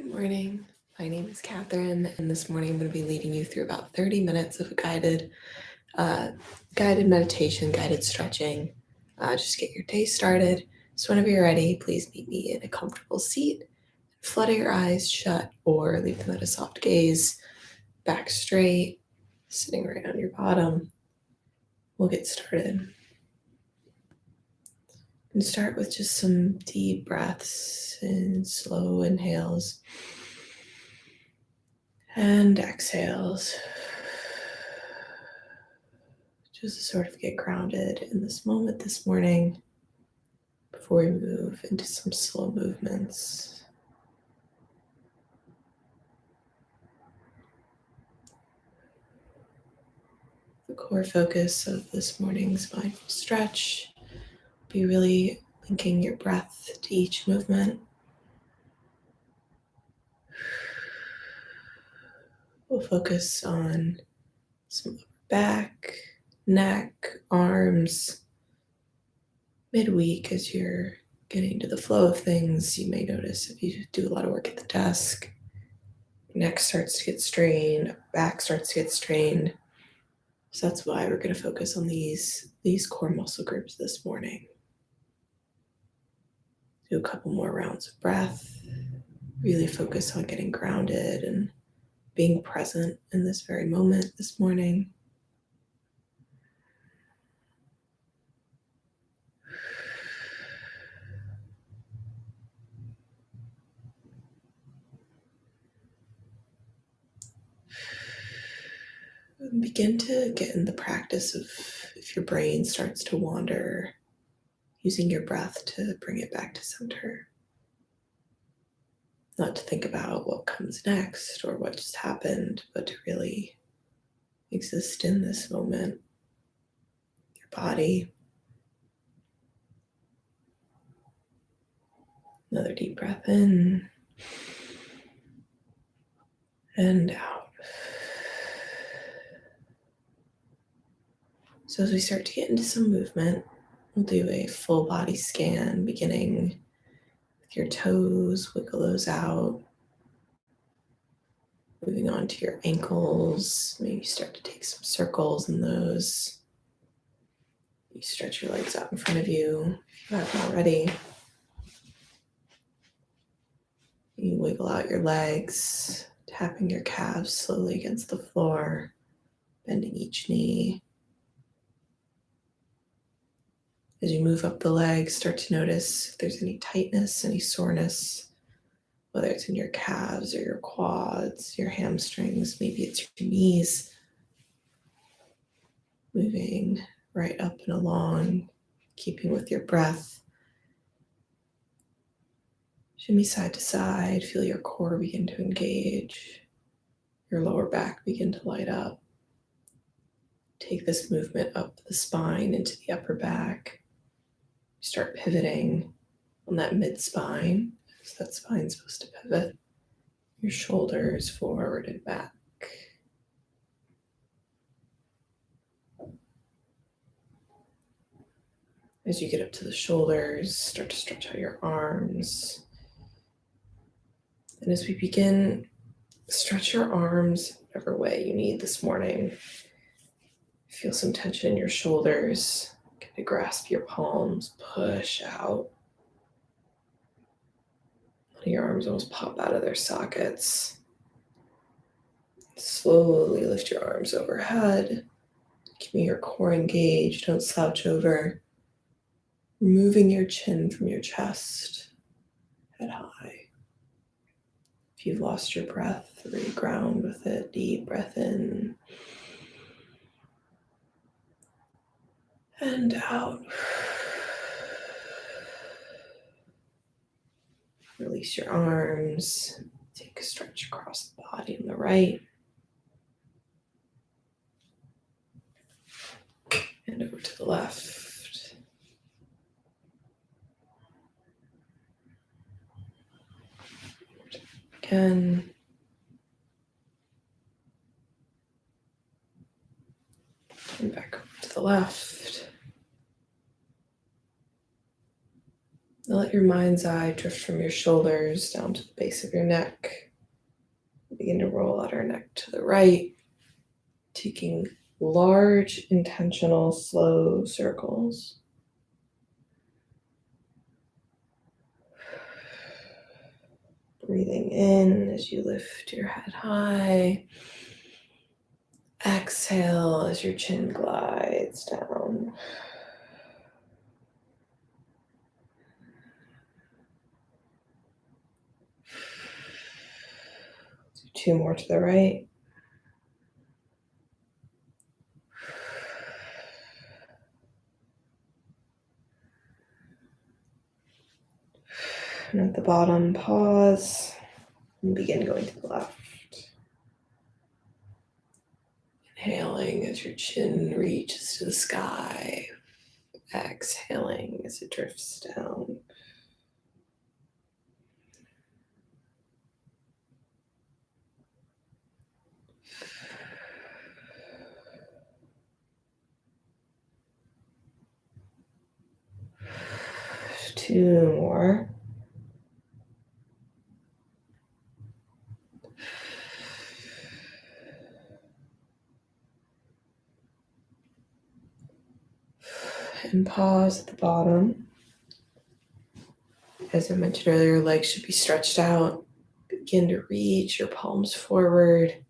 Good morning. My name is Catherine, and this morning I'm going to be leading you through about 30 minutes of guided meditation, guided stretching. Just get your day started. So whenever you're ready, please meet me in a comfortable seat. Flutter your eyes shut or leave them at a soft gaze. Back straight, sitting right on your bottom. We'll get started. And start with just some deep breaths and slow inhales and exhales. Just to sort of get grounded in this moment this morning before we move into some slow movements. The core focus of this morning's mindful stretch will be really linking your breath to each movement. We'll focus on some back, neck, arms. Midweek, as you're getting to the flow of things, you may notice if you do a lot of work at the desk, neck starts to get strained, back starts to get strained. So that's why we're going to focus on these core muscle groups this morning. Do a couple more rounds of breath. Really focus on getting grounded and being present in this very moment this morning. Begin to get in the practice of, if your brain starts to wander, using your breath to bring it back to center. Not to think about what comes next or what just happened, but to really exist in this moment, your body. Another deep breath in and out. So as we start to get into some movement, we'll do a full body scan, beginning with your toes, wiggle those out. Moving on to your ankles, maybe start to take some circles in those. You stretch your legs out in front of you if you haven't already. You wiggle out your legs, tapping your calves slowly against the floor, bending each knee. As you move up the legs, start to notice if there's any tightness, any soreness, whether it's in your calves or your quads, your hamstrings, maybe it's your knees. Moving right up and along, keeping with your breath. Shimmy side to side, feel your core begin to engage, your lower back begin to light up. Take this movement up the spine into the upper back. Start pivoting on that mid-spine, as that spine's supposed to pivot. Your shoulders forward and back. As you get up to the shoulders, start to stretch out your arms. And as we begin, stretch your arms whatever way you need this morning. Feel some tension in your shoulders. Get to grasp your palms, push out. Let your arms almost pop out of their sockets. Slowly lift your arms overhead. Keeping your core engaged, don't slouch over. Removing your chin from your chest, head high. If you've lost your breath, re-ground with it. Deep breath in and out. Release your arms. Take a stretch across the body on the right. And over to the left. Again. And back over to the left. Now let your mind's eye drift from your shoulders down to the base of your neck. Begin to roll out our neck to the right, taking large, intentional, slow circles. Breathing in as you lift your head high. Exhale as your chin glides down. Do 2 more to the right. And at the bottom, pause and begin going to the left. Inhaling as your chin reaches to the sky. Exhaling as it drifts down. Two more. And pause at the bottom. As I mentioned earlier, legs should be stretched out. Begin to reach your palms forward.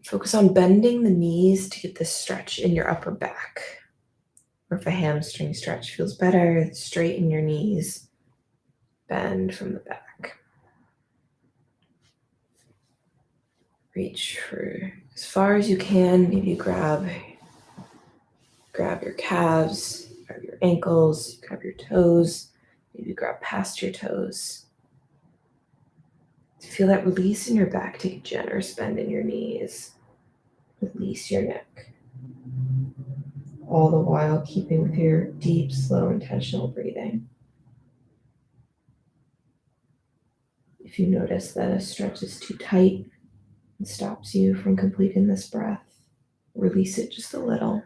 Focus on bending the knees to get this stretch in your upper back. Or if a hamstring stretch feels better, straighten your knees. Bend from the back. Reach for as far as you can. Maybe grab your calves, grab your ankles, grab your toes. Maybe grab past your toes. Feel that release in your back. Take a generous bend in your knees. Release your neck. All the while keeping with your deep, slow, intentional breathing. If you notice that a stretch is too tight and stops you from completing this breath, release it just a little.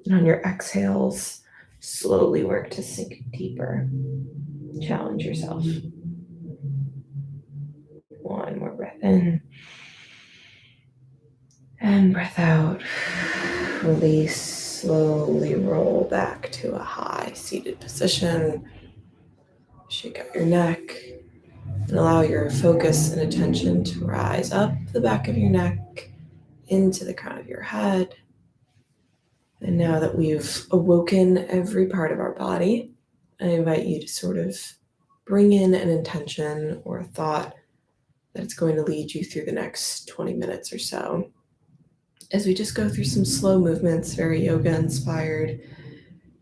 And on your exhales, slowly work to sink deeper. Challenge yourself. One more breath in. And breath out. Release. Slowly roll back to a high seated position. Shake out your neck and allow your focus and attention to rise up the back of your neck into the crown of your head. And now that we've awoken every part of our body, I invite you to sort of bring in an intention or a thought that's going to lead you through the next 20 minutes or so. As we just go through some slow movements, very yoga inspired,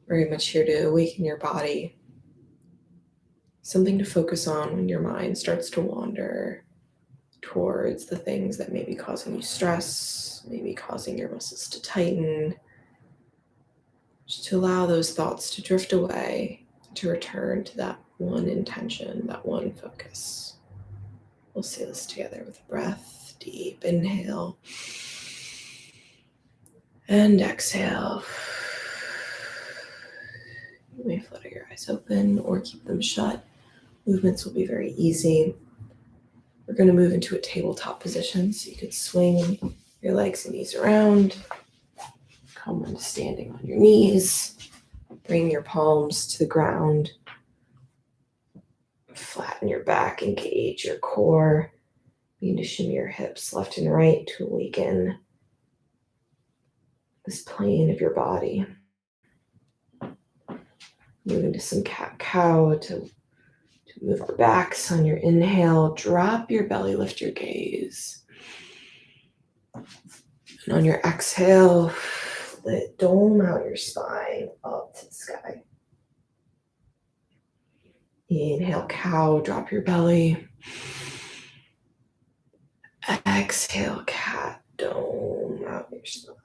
very much here to awaken your body. Something to focus on when your mind starts to wander towards the things that may be causing you stress, maybe causing your muscles to tighten. Just to allow those thoughts to drift away, to return to that one intention, that one focus. We'll say this together with a breath. Deep inhale. And exhale. You may flutter your eyes open or keep them shut. Movements will be very easy. We're going to move into a tabletop position, so you could swing your legs and knees around. Come into standing on your knees. Bring your palms to the ground. Flatten your back, engage your core. Begin to shimmy your hips left and right to awaken this plane of your body. Move into some cat-cow to move our backs on your inhale. Drop your belly, lift your gaze. And on your exhale, dome out your spine up to the sky. Inhale, cow, drop your belly. Exhale, cat, dome out your spine.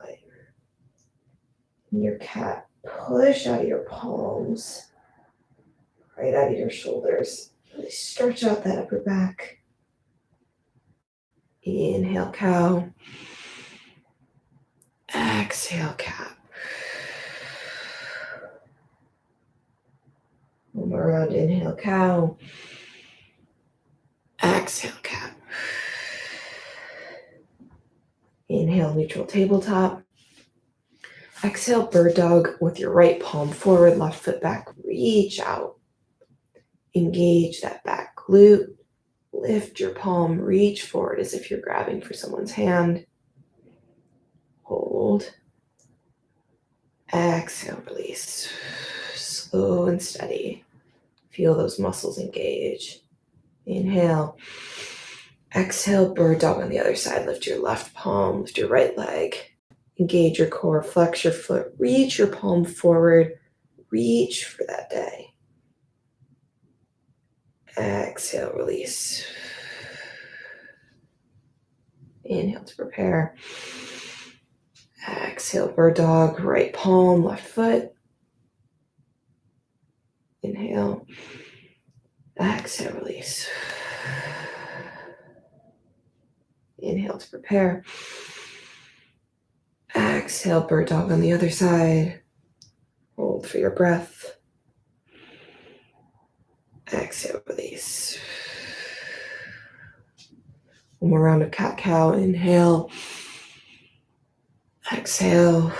And your cat, push out your palms, right out of your shoulders. Really stretch out that upper back. Inhale, cow. Exhale, cat. One more round. Inhale, cow. Exhale, cat. Inhale, neutral tabletop. Exhale, bird dog with your right palm forward, left foot back. Reach out. Engage that back glute. Lift your palm, reach forward as if you're grabbing for someone's hand. Hold. Exhale, release. Slow and steady. Feel those muscles engage. Inhale. Exhale, bird dog on the other side. Lift your left palm, lift your right leg. Engage your core, flex your foot, reach your palm forward. Reach for that day. Exhale, release. Inhale to prepare. Exhale, bird dog, right palm, left foot. Inhale. Exhale, release. Inhale to prepare. Exhale, bird dog on the other side. Hold for your breath. Exhale, release. One more round of cat-cow. Inhale. Exhale.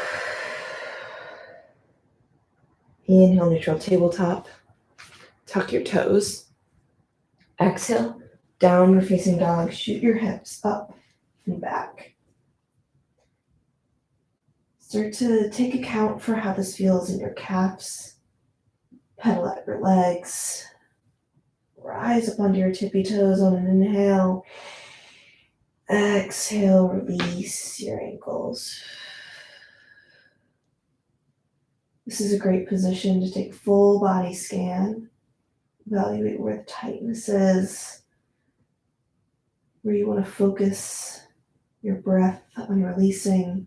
Inhale, neutral tabletop. Tuck your toes. Exhale, downward facing dog. Shoot your hips up and back. Start to take account for how this feels in your calves. Pedal out your legs. Rise up onto your tippy toes on an inhale. Exhale, release your ankles. This is a great position to take full body scan. Evaluate where the tightness is, where you want to focus your breath on releasing.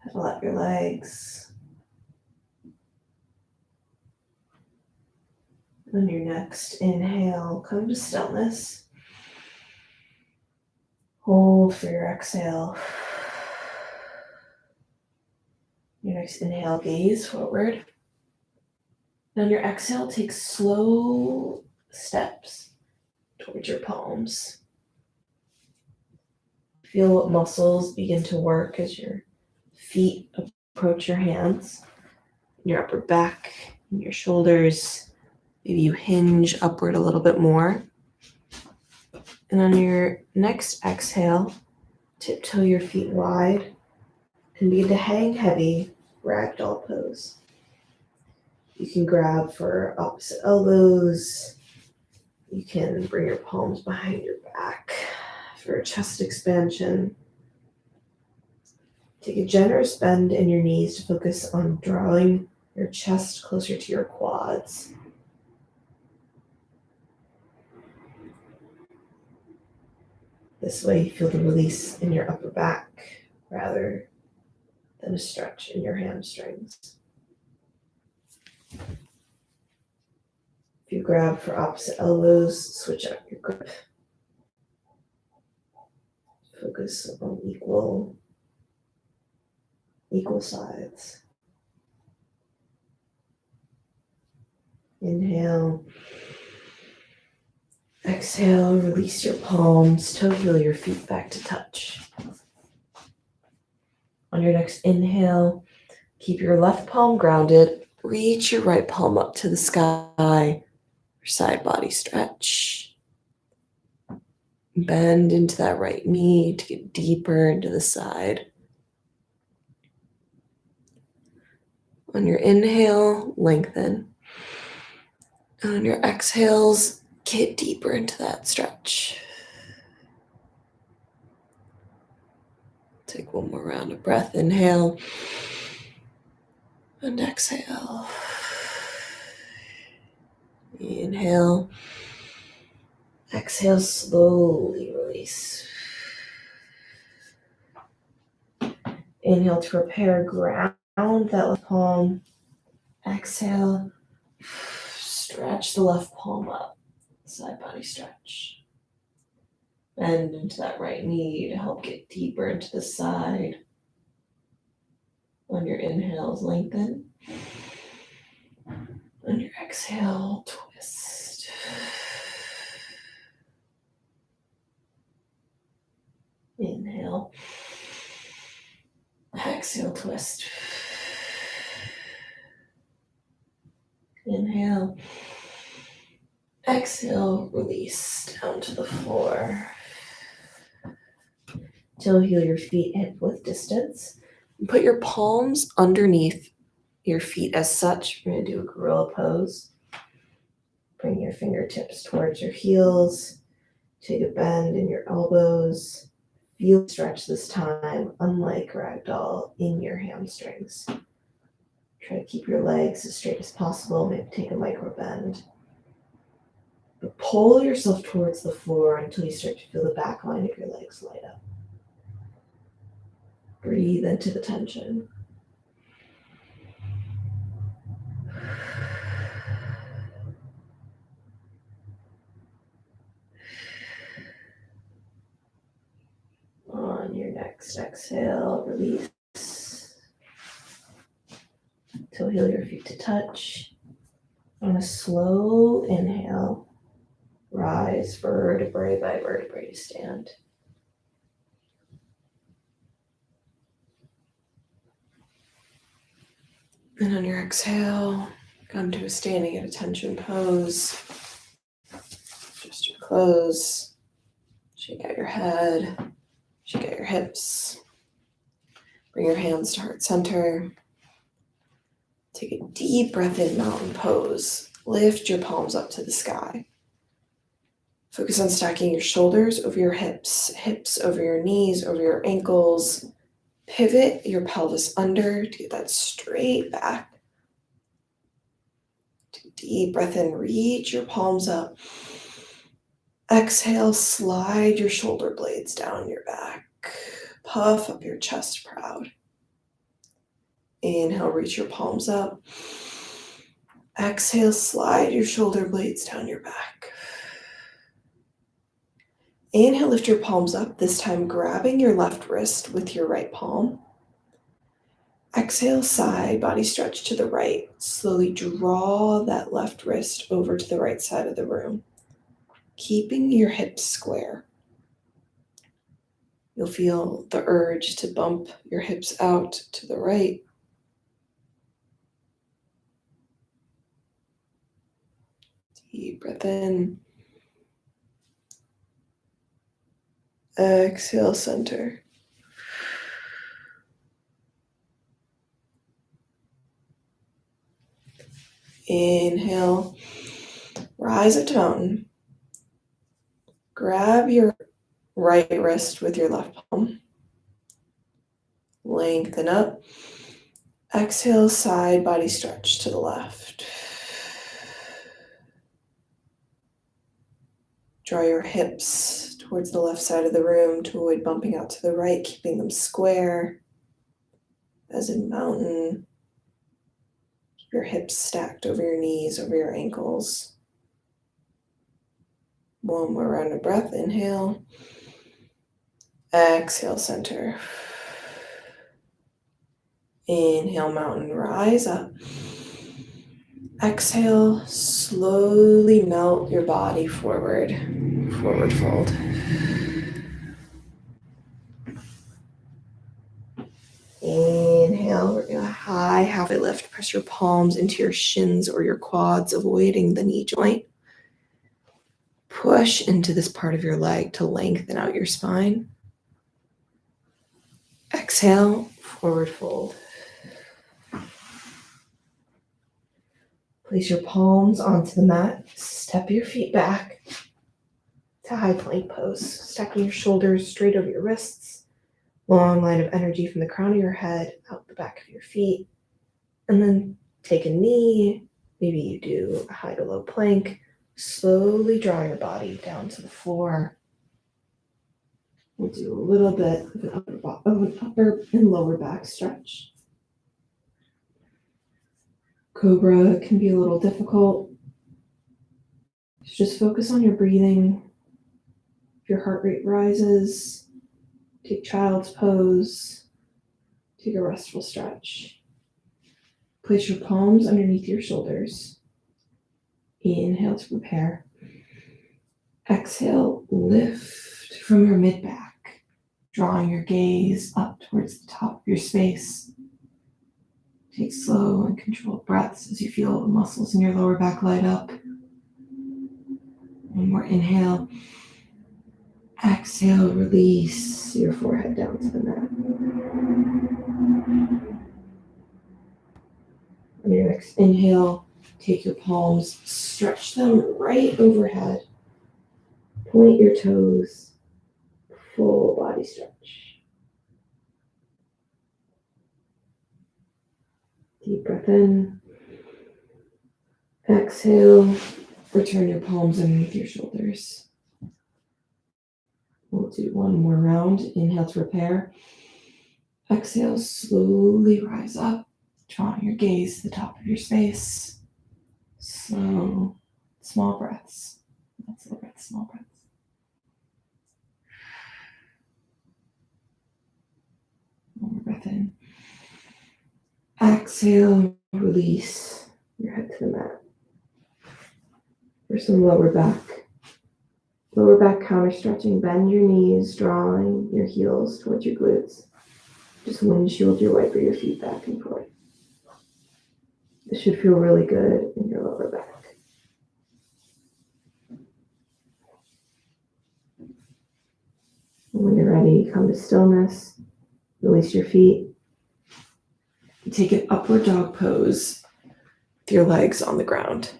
Pedal out your legs. On your next inhale, come to stillness. Hold for your exhale. Your next inhale, gaze forward. And on your exhale, take slow steps towards your palms. Feel what muscles begin to work as your feet approach your hands, your upper back, and your shoulders. Maybe you hinge upward a little bit more. And on your next exhale, tiptoe your feet wide and begin to hang heavy, ragdoll pose. You can grab for opposite elbows. You can bring your palms behind your back for a chest expansion. Take a generous bend in your knees to focus on drawing your chest closer to your quads. This way you feel the release in your upper back rather than a stretch in your hamstrings. If you grab for opposite elbows, switch up your grip. Focus on equal sides. Inhale. Exhale, release your palms, toe heel your feet back to touch. On your next inhale, keep your left palm grounded. Reach your right palm up to the sky. Your side body stretch. Bend into that right knee to get deeper into the side. On your inhale, lengthen. And on your exhales, get deeper into that stretch. Take one more round of breath. Inhale and exhale. Inhale. Exhale, slowly release. Inhale to prepare, ground that left palm. Exhale, stretch the left palm up, side body stretch. Bend into that right knee to help get deeper into the side. On your inhales, lengthen. Exhale, twist. Inhale. Exhale, twist. Inhale. Exhale, release down to the floor. Toe heel your feet hip width distance. And put your palms underneath your feet as such. We're going to do a gorilla pose. Bring your fingertips towards your heels. Take a bend in your elbows. Feel stretch this time, unlike ragdoll, in your hamstrings. Try to keep your legs as straight as possible. Maybe take a micro bend. But pull yourself towards the floor until you start to feel the back line of your legs light up. Breathe into the tension. On your next exhale, release. Toe heel your feet to touch. On a slow inhale, rise vertebrae by vertebrae to stand. And on your exhale, come to a standing at attention pose. Just your clothes. Shake out your head. Shake out your hips. Bring your hands to heart center. Take a deep breath in, mountain pose. Lift your palms up to the sky. Focus on stacking your shoulders over your hips, hips over your knees, over your ankles. Pivot your pelvis under to get that straight back. Take a deep breath in, reach your palms up. Exhale, slide your shoulder blades down your back. Puff up your chest proud. Inhale, reach your palms up. Exhale, slide your shoulder blades down your back. Inhale, lift your palms up, this time grabbing your left wrist with your right palm. Exhale, side body stretch to the right. Slowly draw that left wrist over to the right side of the room, keeping your hips square. You'll feel the urge to bump your hips out to the right. Deep breath in. Exhale, center. Inhale, rise up to mountain. Grab your right wrist with your left palm. Lengthen up. Exhale, side body stretch to the left. Draw your hips towards the left side of the room to avoid bumping out to the right, keeping them square. As in mountain, keep your hips stacked over your knees, over your ankles. One more round of breath. Inhale. Exhale, center. Inhale, mountain, rise up. Exhale, slowly melt your body forward, forward fold. Inhale, we're going to high halfway lift. Press your palms into your shins or your quads, avoiding the knee joint. Push into this part of your leg to lengthen out your spine. Exhale, forward fold. Place your palms onto the mat. Step your feet back to high plank pose. Stacking your shoulders straight over your wrists. Long line of energy from the crown of your head out the back of your feet. And then take a knee. Maybe you do a high to low plank. Slowly draw your body down to the floor. We'll do a little bit of an upper and lower back stretch. Cobra can be a little difficult. Just focus on your breathing. If your heart rate rises, take child's pose. Take a restful stretch. Place your palms underneath your shoulders. Inhale to prepare. Exhale, lift from your mid-back, drawing your gaze up towards the top of your space. Take slow and controlled breaths as you feel the muscles in your lower back light up. One more inhale. Exhale, release your forehead down to the mat. On your next inhale, take your palms, stretch them right overhead. Point your toes, full body stretch. Deep breath in. Exhale, return your palms underneath your shoulders. We'll do one more round. Inhale to repair. Exhale, slowly rise up, drawing your gaze to the top of your space. Slow, small breaths. That's the breath, small breaths. One more breath in. Exhale, release your head to the mat. For some lower back counter stretching. Bend your knees, drawing your heels towards your glutes. Just windshield your wiper your feet back and forth. This should feel really good in your lower back. And when you're ready, come to stillness. Release your feet. Take an upward dog pose with your legs on the ground.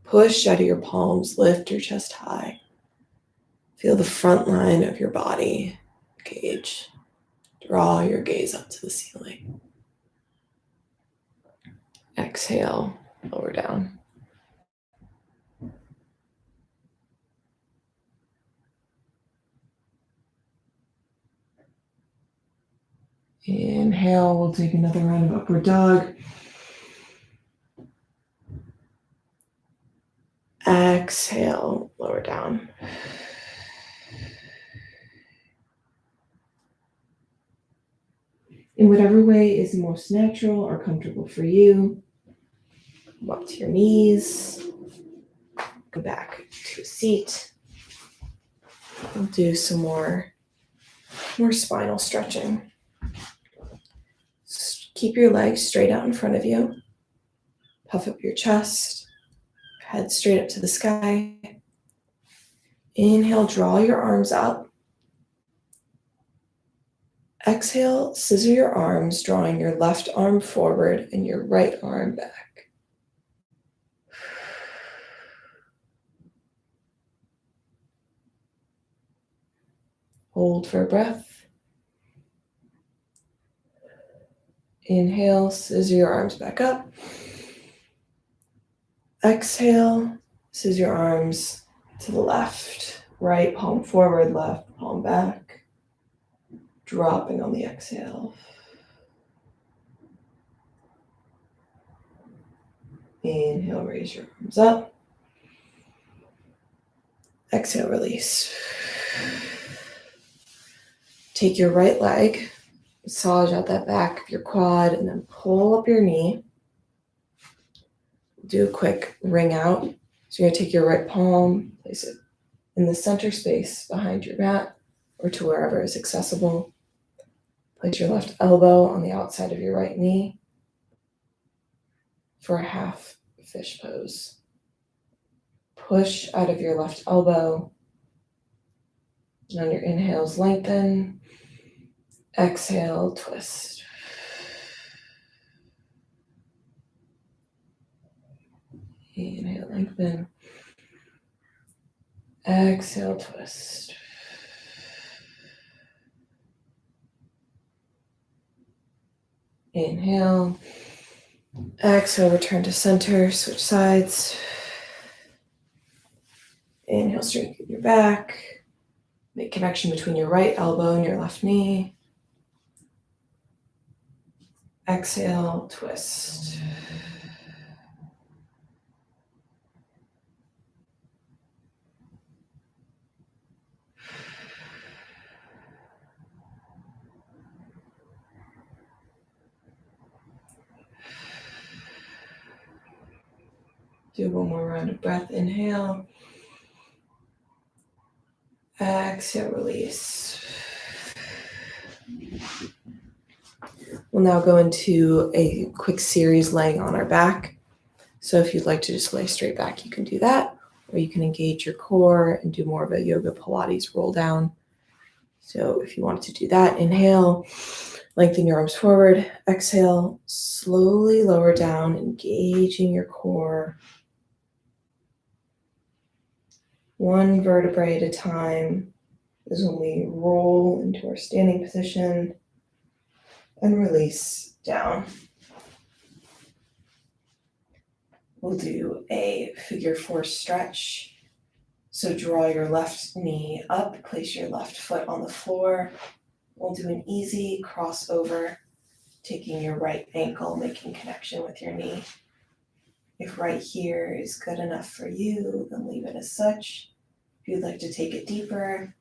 Push out of your palms, lift your chest high. Feel the front line of your body engage. Draw your gaze up to the ceiling. Exhale, lower down. Inhale, we'll take another round of upward dog. Exhale, lower down. In whatever way is most natural or comfortable for you, come up to your knees, go back to a seat. We'll do some more spinal stretching. Keep your legs straight out in front of you. Puff up your chest, head straight up to the sky. Inhale, draw your arms up. Exhale, scissor your arms, drawing your left arm forward and your right arm back. Hold for a breath. Inhale, scissor your arms back up. Exhale, scissor your arms to the left. Right palm forward, left palm back. Dropping on the exhale. Inhale, raise your arms up. Exhale, release. Take your right leg, massage out that back of your quad, and then pull up your knee. Do a quick ring out. So you're going to take your right palm, place it in the center space behind your mat or to wherever is accessible. Place your left elbow on the outside of your right knee for a half fish pose. Push out of your left elbow. And on your inhales, lengthen. Exhale, twist. Inhale, lengthen. Exhale, twist. Inhale. Exhale, return to center, switch sides. Inhale, straighten your back. Make connection between your right elbow and your left knee. Exhale, twist. Do one more round of breath. Inhale. Exhale, release. We'll now go into a quick series laying on our back. So if you'd like to just lay straight back, you can do that. Or you can engage your core and do more of a yoga Pilates roll down. So if you wanted to do that, inhale, lengthen your arms forward. Exhale, slowly lower down, engaging your core. One vertebrae at a time. This is when we roll into our standing position and release down. We'll do a figure 4 stretch. So draw your left knee up, place your left foot on the floor. We'll do an easy crossover, taking your right ankle, making connection with your knee. If right here is good enough for you, then leave it as such. If you'd like to take it deeper,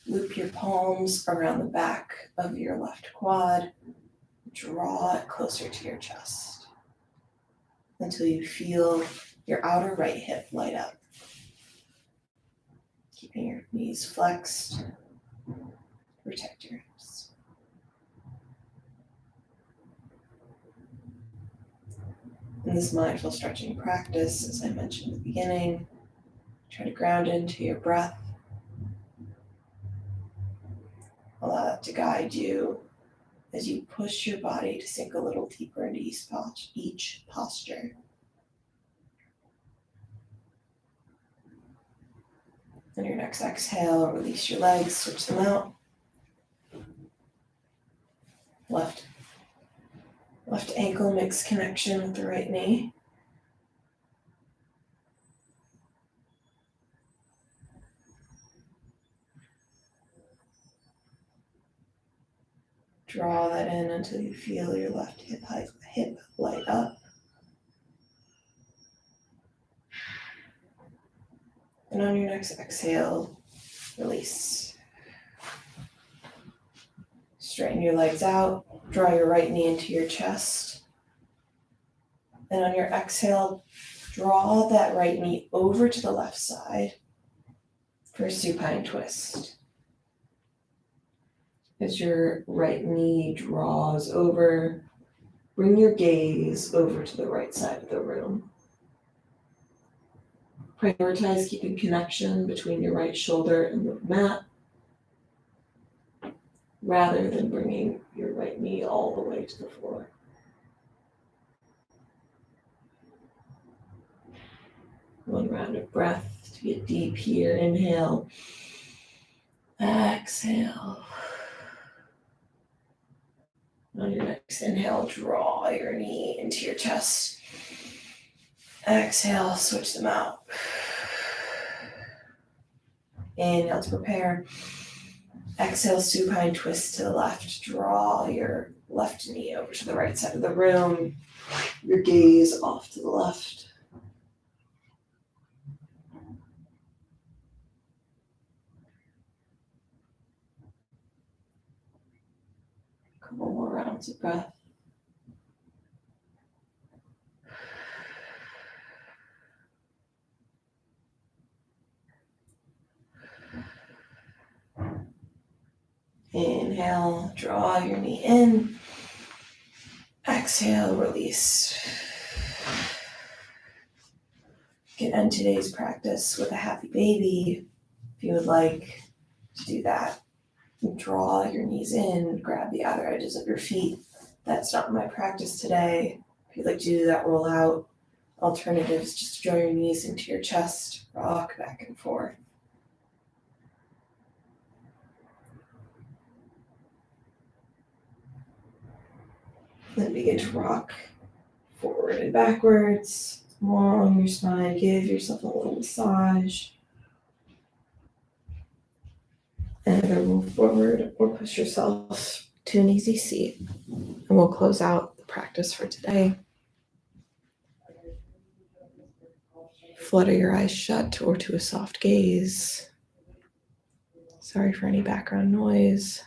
loop your palms around the back of your left quad. Draw it closer to your chest until you feel your outer right hip light up. Keeping your knees flexed, protect your hips. In this mindful stretching practice, as I mentioned at the beginning, try to ground into your breath. Allow that to guide you as you push your body to sink a little deeper into each posture. On your next exhale, release your legs, switch them out. Left ankle makes connection with the right knee. Draw that in until you feel your left hip light up. And on your next exhale, release. Straighten your legs out. Draw your right knee into your chest. And on your exhale, draw that right knee over to the left side for a supine twist. As your right knee draws over, bring your gaze over to the right side of the room. Prioritize keeping connection between your right shoulder and the mat, rather than bringing your right knee all the way to the floor. One round of breath to get deep here. Inhale. Exhale. On your next inhale, draw your knee into your chest. Exhale, switch them out. Inhale to prepare. Exhale, supine twist to the left. Draw your left knee over to the right side of the room. Your gaze off to the left. Couple more rounds of breath. Inhale, draw your knee in. Exhale, release. You can end today's practice with a happy baby. If you would like to do that, draw your knees in, grab the outer edges of your feet. That's not my practice today. If you'd like to do that, roll out. Alternatives, just draw your knees into your chest, rock back and forth. Then begin to rock forward and backwards along your spine. Give yourself a little massage. And either move forward or push yourself to an easy seat. And we'll close out the practice for today. Flutter your eyes shut or to a soft gaze. Sorry for any background noise.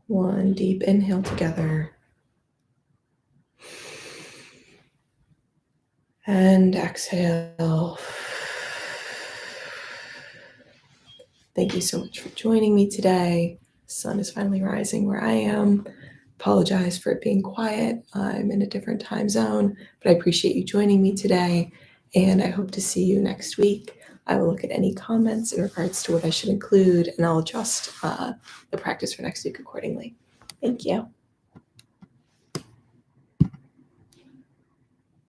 One deep inhale together. And exhale. Thank you so much for joining me today. The sun is finally rising where I am. Apologize for it being quiet. I'm in a different time zone, but I appreciate you joining me today, and I hope to see you next week. I will look at any comments in regards to what I should include, and I'll adjust the practice for next week accordingly. Thank you.